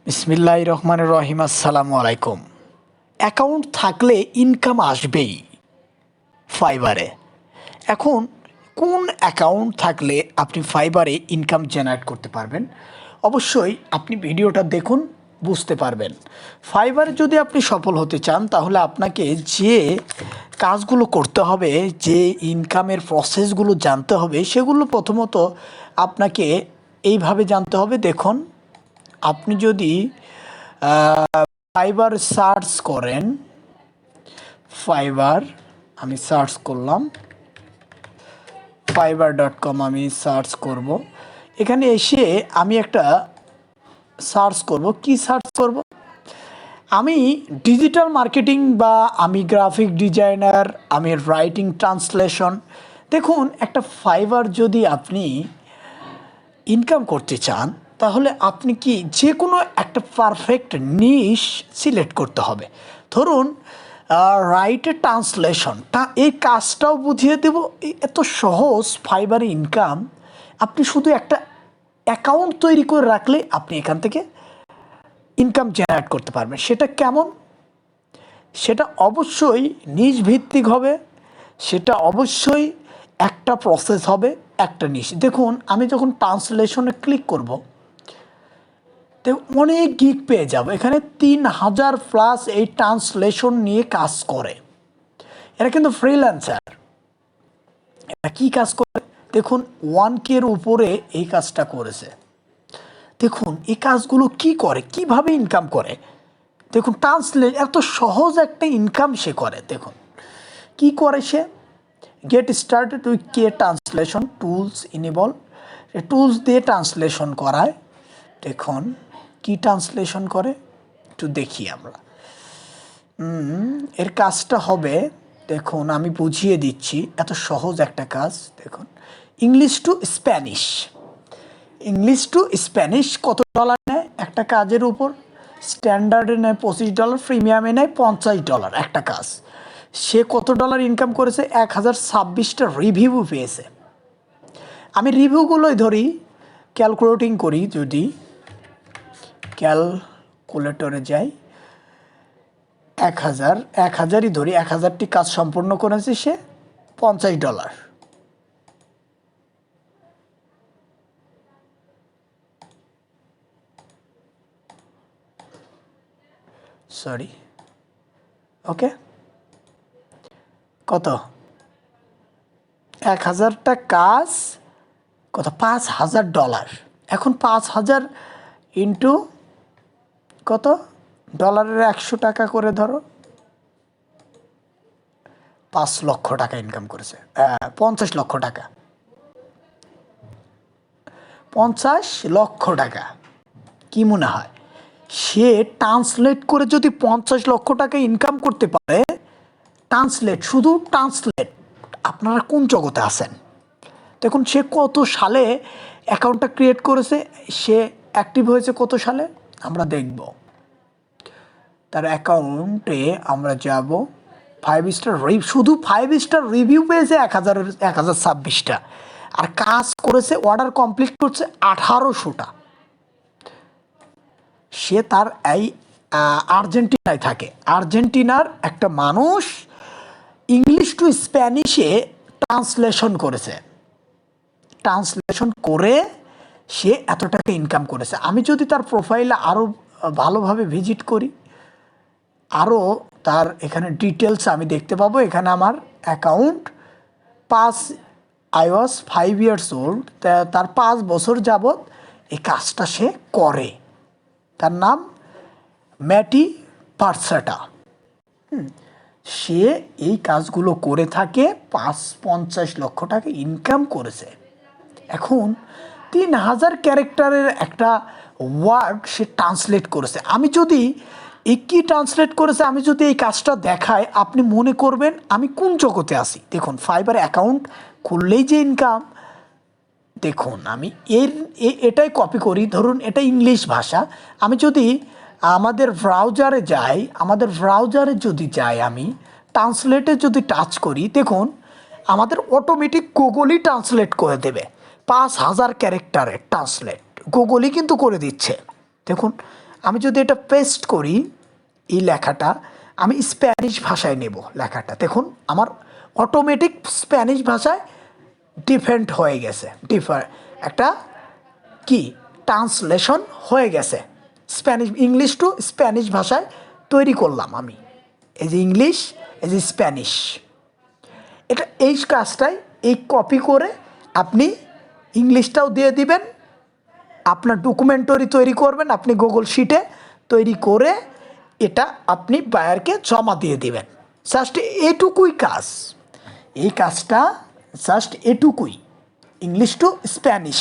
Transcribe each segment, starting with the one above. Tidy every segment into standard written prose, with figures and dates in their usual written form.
বিসমিল্লাহির রহমানির রহিম। আসসালামু আলাইকুম। অ্যাকাউন্ট থাকলে ইনকাম আসবেই ফাইবারে। এখন কোন অ্যাকাউন্ট থাকলে আপনি ফাইবারে ইনকাম জেনারেট করতে পারবেন, অবশ্যই আপনি ভিডিওটা দেখুন, বুঝতে পারবেন। ফাইবারে যদি আপনি সফল হতে চান তাহলে আপনাকে যে কাজগুলো করতে হবে, যে ইনকামের প্রসেসগুলো জানতে হবে, সেগুলো প্রথমত আপনাকে এইভাবে জানতে হবে। দেখুন, আপনি যদি ফাইবার সার্চ করেন, ফাইবার আমি সার্চ করলাম, fiverr.com আমি সার্চ করব। এখানে এসে আমি একটা সার্চ করব। কি সার্চ করব? আমি ডিজিটাল মার্কেটিং বা আমি গ্রাফিক ডিজাইনার, আমি রাইটিং ট্রান্সলেশন। দেখুন, একটা ফাইবার যদি আপনি ইনকাম করতে চান তাহলে আপনি কি যে কোনো একটা পারফেক্ট নিশ সিলেক্ট করতে হবে। ধরুন রাইটে ট্রান্সলেশনটা, এই কাজটাও বুঝিয়ে দেব। এত সহজ ফাইবারে ইনকাম। আপনি শুধু একটা অ্যাকাউন্ট তৈরি করে রাখলে আপনি এখান থেকে ইনকাম জেনারেট করতে পারবেন। সেটা কেমন? সেটা অবশ্যই নিশ ভিত্তিক হবে, সেটা অবশ্যই একটা প্রসেস হবে, একটা নিশ। দেখুন, আমি যখন ট্রান্সলেশনে ক্লিক করব, তো অনেক গিগ পেয়ে যাব। এখানে 3000+ এই ট্রান্সলেশন নিয়ে কাজ করে। এরা কিন্তু ফ্রিল্যান্সার। এরা কী কাজ করে দেখুন, 1K-র উপরে এই কাজটা করেছে। দেখুন এই কাজগুলো কি করে, কিভাবে ইনকাম করে। দেখুন, এত সহজ একটা ইনকাম সে করে। দেখুন কি করে সে। গেট স্টার্টেড উইথ কে ট্রান্সলেশন টুলস ইনেবল। টুলস দিয়ে ট্রান্সলেশন করায়। দেখুন কি ট্রান্সলেশন করে একটু দেখি আমরা। এর কাজটা হবে, দেখুন আমি বুঝিয়ে দিচ্ছি, এত সহজ একটা কাজ। দেখুন, English to Spanish. English to Spanish কত ডলার নেয় একটা কাজের উপর? স্ট্যান্ডার্ডে নেয় $25, প্রিমিয়ামে নেয় $50 একটা কাজ। সে কত ডলার ইনকাম করেছে? 1026টা রিভিউ পেয়েছে। আমি রিভিউগুলোই ধরি, ক্যালকুলেটিং করি। যদি ক্যালকুলেটরে যাই, 1000ই ধরি, 1000টি কাজ সম্পূর্ণ করেছে সে, $50। সরি, ওকে, কত? 1000টা কাজ কত? $5000। এখন 5000 ইন্টু কত ডলারের 100 টাকা করে ধরো, 5 লক্ষ টাকা ইনকাম করেছে। 50 লক্ষ টাকা, 50 লক্ষ টাকা। কি মনে হয় সে ট্রান্সলেট করে যদি 50 লক্ষ টাকা ইনকাম করতে পারে? ট্রান্সলেট, শুধু ট্রান্সলেট। আপনারা কোন জগতে আছেন? দেখুন সে কত সালে অ্যাকাউন্টটা ক্রিয়েট করেছে, সে অ্যাক্টিভ হয়েছে কত সালে আমরা দেখব। তার অ্যাকাউন্টে আমরা যাব, 5 স্টার রিভিউ, শুধু 5 স্টার রিভিউ পেয়েছে 1026টা। আর কাজ করেছে, অর্ডার কমপ্লিট করছে 1800টা। সে তার এই আর্জেন্টিনায় থাকে। আর্জেন্টিনার একটা মানুষ ইংলিশ টু স্প্যানিশে ট্রান্সলেশন করেছে। ট্রান্সলেশন করে সে এত টাকা ইনকাম করেছে। আমি যদি তার প্রোফাইলে আরও ভালোভাবে ভিজিট করি, আরও তার এখানে ডিটেলস আমি দেখতে পাবো। এখানে আমার account I was 5 years old, তার 5 বছর যাবৎ এই কাজটা সে করে। তার নাম ম্যাটি পার্সাটা। সে এই কাজগুলো করে থাকে, 50 লক্ষ টাকা ইনকাম করেছে। এখন 3000 ক্যারেক্টারের একটা ওয়ার্ড সে ট্রান্সলেট করেছে। আমি যদি কি ট্রান্সলেট করেছে, আমি যদি এই কাজটা দেখাই, আপনি মনে করবেন আমি কোন জগতে আছি। দেখুন ফাইবার অ্যাকাউন্ট খুললেই যে ইনকাম। দেখুন আমি এটাই কপি করি। ধরুন এটা ইংলিশ ভাষা। আমি যদি আমাদের ব্রাউজারে যদি যাই, আমি ট্রান্সলেটে যদি টাচ করি, দেখুন আমাদের অটোমেটিক গুগলই ট্রান্সলেট করে দেবে। 5000 ক্যারেক্টারের ট্রান্সলেট গুগলই কিন্তু করে দিচ্ছে। দেখুন আমি যদি এটা পেস্ট করি, এই লেখাটা আমি স্প্যানিশ ভাষায় নেব, লেখাটা দেখুন আমার অটোমেটিক স্প্যানিশ ভাষায় ডিফেন্ড হয়ে গেছে, একটা কি ট্রান্সলেশন হয়ে গেছে, স্প্যানিশ ইংলিশ টু স্প্যানিশ ভাষায় তৈরি করলাম আমি, এই যে ইংলিশ, এই যে স্প্যানিশ। এটা এই কাজটাই এই কপি করে আপনি ইংলিশটাও দিয়ে দিবেন, আপনার ডকুমেন্টারি তৈরি করবেন আপনি গুগল শিটে তৈরি করে, এটা আপনি বায়ারকে জমা দিয়ে দিবেন। জাস্ট এটুকুই কাজ, এই কাজটা জাস্ট এটুকুই, ইংলিশ টু স্প্যানিশ,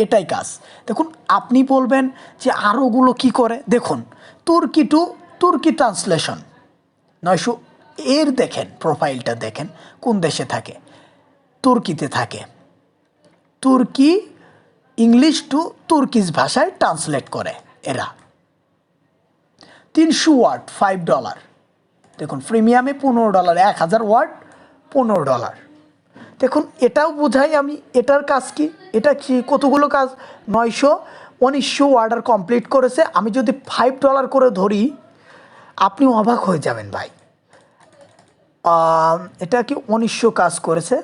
এটাই কাজ। দেখুন আপনি বলবেন যে আরোগুলো কি করে, দেখুন তুর্কি টু তুর্কি ট্রান্সলেশন 900, এর দেখেন প্রোফাইলটা দেখেন কোন দেশে থাকে, তুর্কিতে থাকে, তুর্কি ইংলিশ টু তুর্কিশ ভাষায় ট্রান্সলেট করে এরা। 300 ওয়ার্ড $5, দেখুন প্রিমিয়ামে $15, 1000 ওয়ার্ড $15। দেখুন এটাও বোঝাই আমি, এটার কাজ কি, এটা কি কতগুলো কাজ, 1900 ওয়ার্ডার কমপ্লিট করেছে। আমি যদি $5 করে ধরি আপনি অবাক হয়ে যাবেন ভাই, এটা কি 1900 কাজ করেছে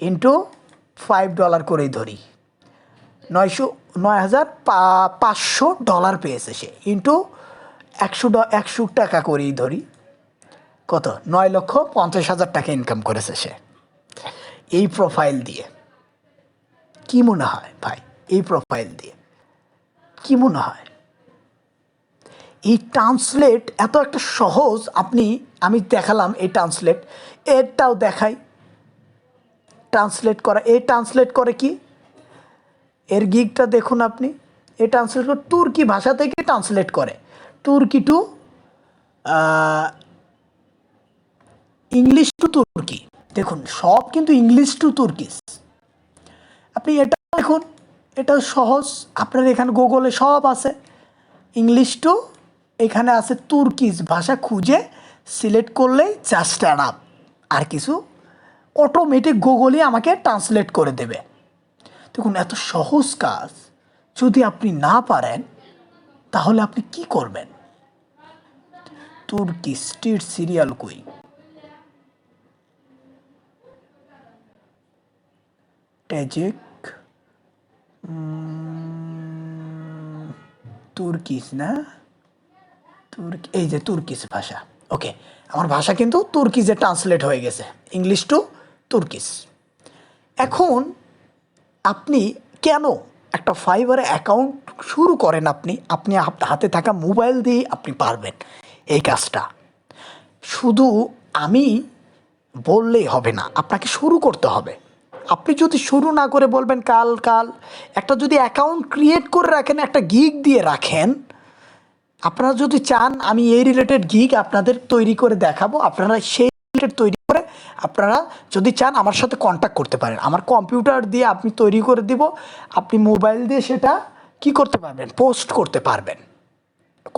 ইন্টু $5 করেই ধরি, $9500 পেয়েছে সে, ইন্টু 100 টাকা করেই ধরি, কত, 9,50,000 টাকা ইনকাম করেছে সে এই প্রোফাইল দিয়ে। কি মনে হয় ভাই, এই প্রোফাইল দিয়ে কি মনে হয়? এই ট্রান্সলেট এত একটা সহজ, আমি দেখালাম এই ট্রান্সলেট, এরটাও দেখাই ট্রান্সলেট করা। এই ট্রান্সলেট করে কি, এর গিগটা দেখুন আপনি, এই ট্রান্সলেট করে তুর্কি ভাষা থেকে ট্রান্সলেট করে, তুর্কি টু ইংলিশ টু তুর্কি, দেখুন সব কিন্তু ইংলিশ টু তুর্কিস। আপনি এটা দেখুন, এটা সহজ, আপনার এখানে গুগলে সব আছে, ইংলিশ টু এখানে আছে তুর্কিশ ভাষা, খুঁজে সিলেক্ট করলেই জাস্ট আপ, আর কিছু অটোমেটিক গুগলই আমাকে ট্রান্সলেট করে দেবে। দেখুন এত সহজ কাজ যদি আপনি না পারেন তাহলে আপনি কি করবেন? তুর্কি স্ট্রিট সিরিয়াল কই, ট্যাজিক, তুর্কিস না, তুর্কি, এই যে তুর্কিস ভাষা, ওকে আমার ভাষা কিন্তু তুর্কিজে ট্রান্সলেট হয়ে গেছে, ইংলিশ টু তুর্কিস। এখন আপনি কেন একটা ফাইবারে অ্যাকাউন্ট শুরু করেন, আপনি হাতে থাকা মোবাইল দিয়ে আপনি পারবেন এই কাজটা। শুধু আমি বললেই হবে না, আপনাকে শুরু করতে হবে। আপনি যদি শুরু না করে বলবেন কাল একটা যদি অ্যাকাউন্ট ক্রিয়েট করে রাখেন, একটা গিগ দিয়ে রাখেন, আপনারা যদি চান আমি এই রিলেটেড গিগ আপনাদের তৈরি করে দেখাবো, আপনারা সেই রিলেটেড তৈরি করে আপনারা যদি চান আমার সাথে কন্ট্যাক্ট করতে পারেন, আমার কম্পিউটার দিয়ে আপনি তৈরি করে দিব, আপনি মোবাইল দিয়ে সেটা কি করতে পারবেন, পোস্ট করতে পারবেন।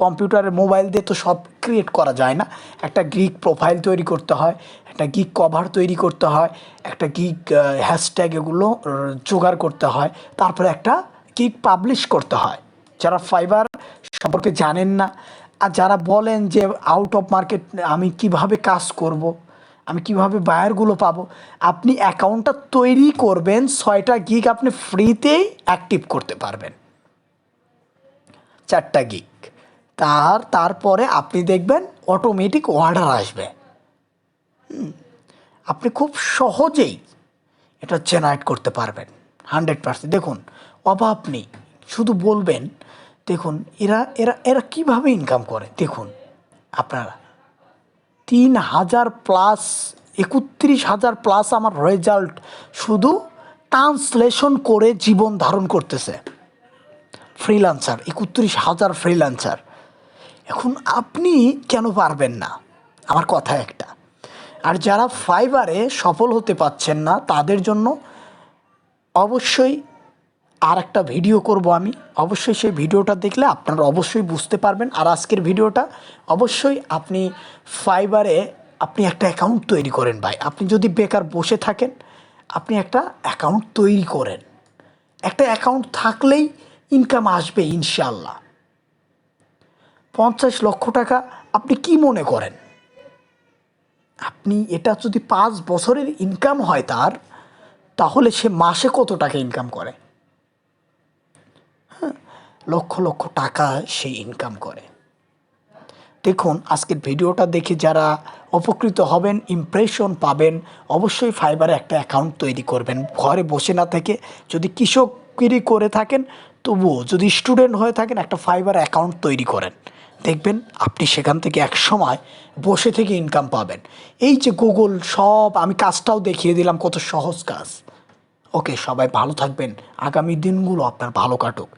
কম্পিউটারের মোবাইল দিয়ে তো সব ক্রিয়েট করা যায় না, একটা গিগ প্রোফাইল তৈরি করতে হয়, একটা গিগ কভার তৈরি করতে হয়, একটা গিগ হ্যাশট্যাগ এগুলো জোগাড় করতে হয়, তারপরে একটা গিগ পাবলিশ করতে হয়। যারা ফাইবার সম্পর্কে জানেন না, আর যারা বলেন যে আউট অফ মার্কেট আমি কিভাবে কাজ করব, আমি কিভাবে বায়ারগুলো পাবো, আপনি অ্যাকাউন্টটা তৈরি করবেন, 6টা গিগ আপনি ফ্রিতেই অ্যাক্টিভ করতে পারবেন, 4টা গিগ, তারপরে আপনি দেখবেন অটোমেটিক অর্ডার আসবে। আপনি খুব সহজেই এটা জেনারেট করতে পারবেন 100%। দেখুন অভাব নেই, শুধু বলবেন। দেখুন এরা এরা এরা কীভাবে ইনকাম করে, দেখুন আপনারা 3,000 প্লাস 31,000 প্লাস আমার রেজাল্ট শুধু ট্রান্সলেশন করে জীবন ধারণ করতেছে ফ্রিল্যান্সার, 31,000 ফ্রিল্যান্সার। এখন আপনি কেন পারবেন না, আমার কথা একটা। আর যারা ফাইবারে সফল হতে পারছেন না তাদের জন্য অবশ্যই আর একটা ভিডিও করব আমি, অবশ্যই সেই ভিডিওটা দেখলে আপনারা অবশ্যই বুঝতে পারবেন। আর আজকের ভিডিওটা অবশ্যই আপনি ফাইবারে আপনি একটা অ্যাকাউন্ট তৈরি করেন ভাই, আপনি যদি বেকার বসে থাকেন আপনি একটা অ্যাকাউন্ট তৈরি করেন, একটা অ্যাকাউন্ট থাকলেই ইনকাম আসবে ইনশাল্লাহ। 50 লক্ষ টাকা আপনি কি মনে করেন? আপনি এটা যদি 5 বছরের ইনকাম হয় তার, তাহলে সে মাসে কত টাকা ইনকাম করে? লক্ষ লক্ষ টাকা সে ইনকাম করে। দেখুন, আজকের ভিডিওটা দেখে যারা উপকৃত হবেন, ইমপ্রেশন পাবেন, অবশ্যই ফাইবারে একটা অ্যাকাউন্ট তৈরি করবেন ঘরে বসে না থেকে। যদি কৃষকগিরি করে থাকেন তবুও, যদি স্টুডেন্ট হয়ে থাকেন, একটা ফাইবার অ্যাকাউন্ট তৈরি করেন, দেখবেন আপনি সেখান থেকে এক সময় বসে থেকে ইনকাম পাবেন। এই যে গুগল সব, আমি কাজটাও দেখিয়ে দিলাম, কত সহজ কাজ। ওকে, সবাই ভালো থাকবেন, আগামী দিনগুলো আপনার ভালো কাটুক।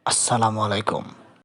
আসসালামু আলাইকুম।